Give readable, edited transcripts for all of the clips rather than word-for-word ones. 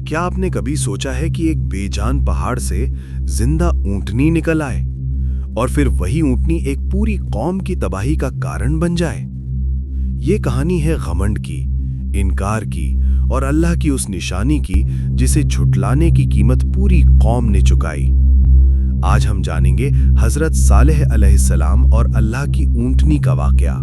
क्या आपने कभी सोचा है कि एक बेजान पहाड़ से जिंदा ऊंटनी निकल आए और फिर वही ऊंटनी एक पूरी कौम की तबाही का कारण बन जाए? ये कहानी है घमंड की, इनकार की और अल्लाह की उस निशानी की जिसे झुटलाने की कीमत पूरी कौम ने चुकाई। आज हम जानेंगे हजरत सालेह अलैहिस्सलाम और अल्लाह की ऊंटनी का वाकया।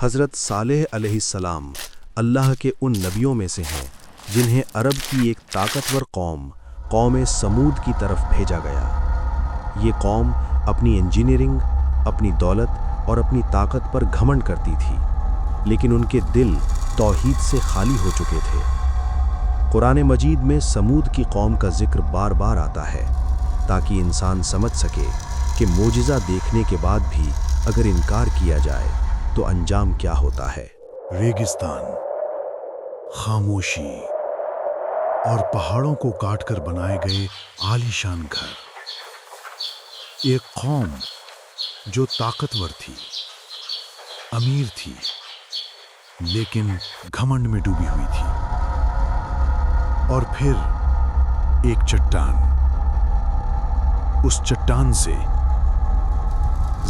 हजरत सालेह अलैहिस्सलाम अल्लाह के उन नबियों में से हैं जिन्हें अरब की एक ताकतवर कौम समूद की तरफ भेजा गया। ये कौम अपनी इंजीनियरिंग, अपनी दौलत और अपनी ताकत पर घमंड करती थी, लेकिन उनके दिल तौहीद से खाली हो चुके थे। कुरान मजीद में समूद की कौम का जिक्र बार बार आता है ताकि इंसान समझ सके कि मोजिज़ा देखने के बाद भी अगर इनकार किया जाए तो अंजाम क्या होता है। रेगिस्तान, खामोशी और पहाड़ों को काटकर बनाए गए आलीशान घर। एक कौम जो ताकतवर थी, अमीर थी, लेकिन घमंड में डूबी हुई थी। और फिर एक चट्टान, उस चट्टान से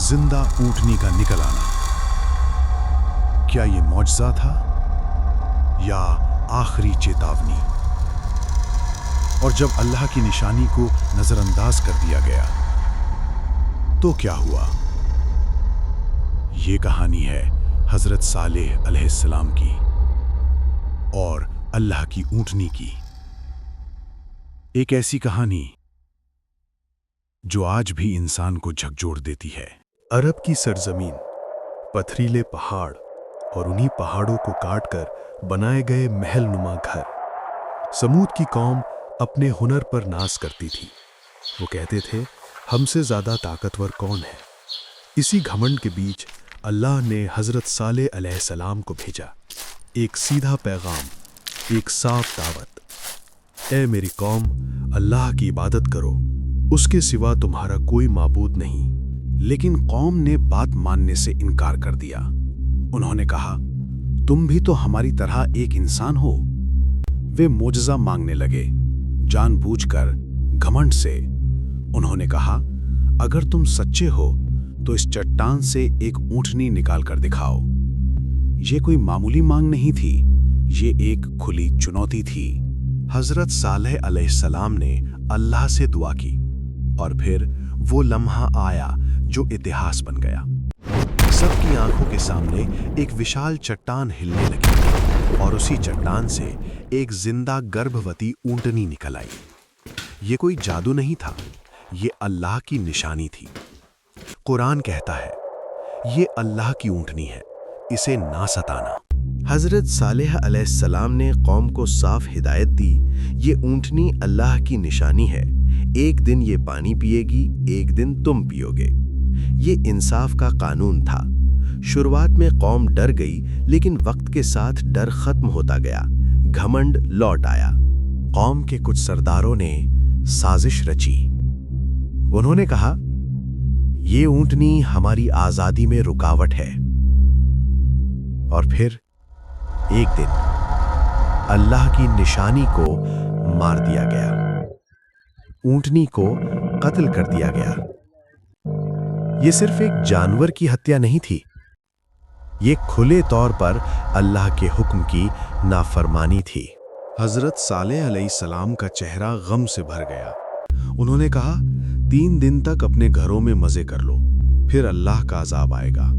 जिंदा ऊंटनी का निकल आना। क्या ये मौजज़ा था या आखिरी चेतावनी? और जब अल्लाह की निशानी को नजरअंदाज कर दिया गया तो क्या हुआ? ये कहानी है हजरत सालेह अलैहिस्सलाम की और अल्लाह की ऊंटनी की। एक ऐसी कहानी जो आज भी इंसान को झकझोर देती है। अरब की सरजमीन, पथरीले पहाड़ और उन्हीं पहाड़ों को काटकर बनाए गए महल नुमा घर। समूद की कौम अपने हुनर पर नाज करती थी। वो कहते थे, हमसे ज्यादा ताकतवर कौन है? इसी घमंड के बीच अल्लाह ने हजरत सालेह अलैहिस्सलाम को भेजा। एक सीधा पैगाम, एक साफ दावत। ए मेरी कौम, अल्लाह की इबादत करो, उसके सिवा तुम्हारा कोई माबूद नहीं। लेकिन कौम ने बात मानने से इनकार कर दिया। उन्होंने कहा, तुम भी तो हमारी तरह एक इंसान हो। वे मोजज़ा मांगने लगे, जानबूझकर, घमंड से। उन्होंने कहा, अगर तुम सच्चे हो तो इस चट्टान से एक ऊंटनी निकाल कर दिखाओ। ये कोई मामूली मांग नहीं थी, ये एक खुली चुनौती थी। हजरत सालेह अलैहिस्सलाम ने अल्लाह से दुआ की और फिर वो लम्हा आया जो इतिहास बन गया। सबकी आंखों के सामने एक विशाल चट्टान हिलने लगी और उसी चट्टान से एक जिंदा गर्भवती ऊंटनी निकल आई। ये कोई जादू नहीं था, ये अल्लाह की निशानी थी। कुरान कहता है, ये अल्लाह की ऊंटनी है, इसे ना सताना। हजरत सालेह अलैहिस्सलाम ने कौम को साफ हिदायत दी, ये ऊंटनी अल्लाह की निशानी है। एक दिन ये पानी पिएगी, एक दिन तुम पियोगे। ये इंसाफ का कानून था। शुरुआत में कौम डर गई, लेकिन वक्त के साथ डर खत्म होता गया। घमंड लौट आया। कौम के कुछ सरदारों ने साजिश रची। उन्होंने कहा, ये ऊंटनी हमारी आजादी में रुकावट है। और फिर एक दिन अल्लाह की निशानी को मार दिया गया, ऊंटनी को कत्ल कर दिया गया। ये सिर्फ एक जानवर की हत्या नहीं थी, ये खुले तौर पर अल्लाह के हुक्म की नाफरमानी थी। हजरत सालेह अलैहिस्सलाम का चेहरा गम से भर गया। उन्होंने कहा, 3 दिन तक अपने घरों में मजे कर लो, फिर अल्लाह का अजाब आएगा।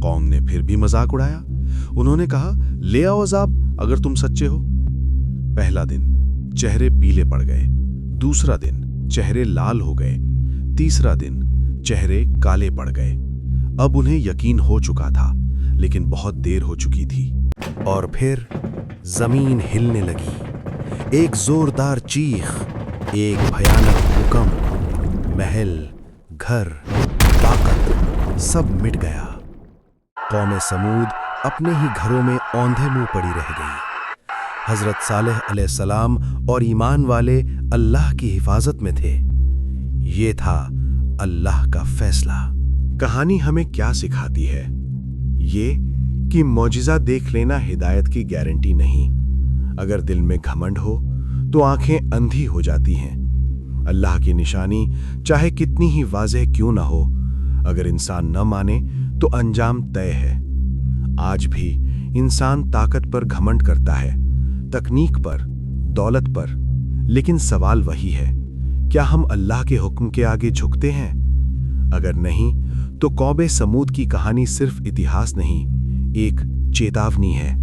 कौम ने फिर भी मजाक उड़ाया। उन्होंने कहा, ले आओ अजाब अगर तुम सच्चे हो। पहला दिन चेहरे पीले पड़ गए, दूसरा दिन चेहरे लाल हो गए, तीसरा दिन चेहरे काले पड़ गए। अब उन्हें यकीन हो चुका था, लेकिन बहुत देर हो चुकी थी। और फिर जमीन हिलने लगी। एक जोरदार चीख, एक भयानक भूकंप, महल, घर, ताकत सब मिट गया। कौम समूद अपने ही घरों में औंधे मुंह पड़ी रह गई। हजरत सालेह अलैहिस्सलाम और ईमान वाले अल्लाह की हिफाजत में थे। ये था अल्लाह का फैसला। कहानी हमें क्या सिखाती है? ये कि मौजिज़ा देख लेना हिदायत की गारंटी नहीं। अगर दिल में घमंड हो تو आंखें अंधी हो जाती हैं। अल्लाह की निशानी चाहे कितनी ही वाज़ेह क्यों ना हो, अगर इंसान न माने तो अंजाम तय है। आज भी इंसान ताकत पर घमंड करता है, तकनीक पर, दौलत पर, लेकिन सवाल वही है, क्या हम अल्लाह के हुक्म के आगे झुकते हैं? अगर नहीं, तो कौमे समूद की कहानी सिर्फ इतिहास नहीं, एक चेतावनी है।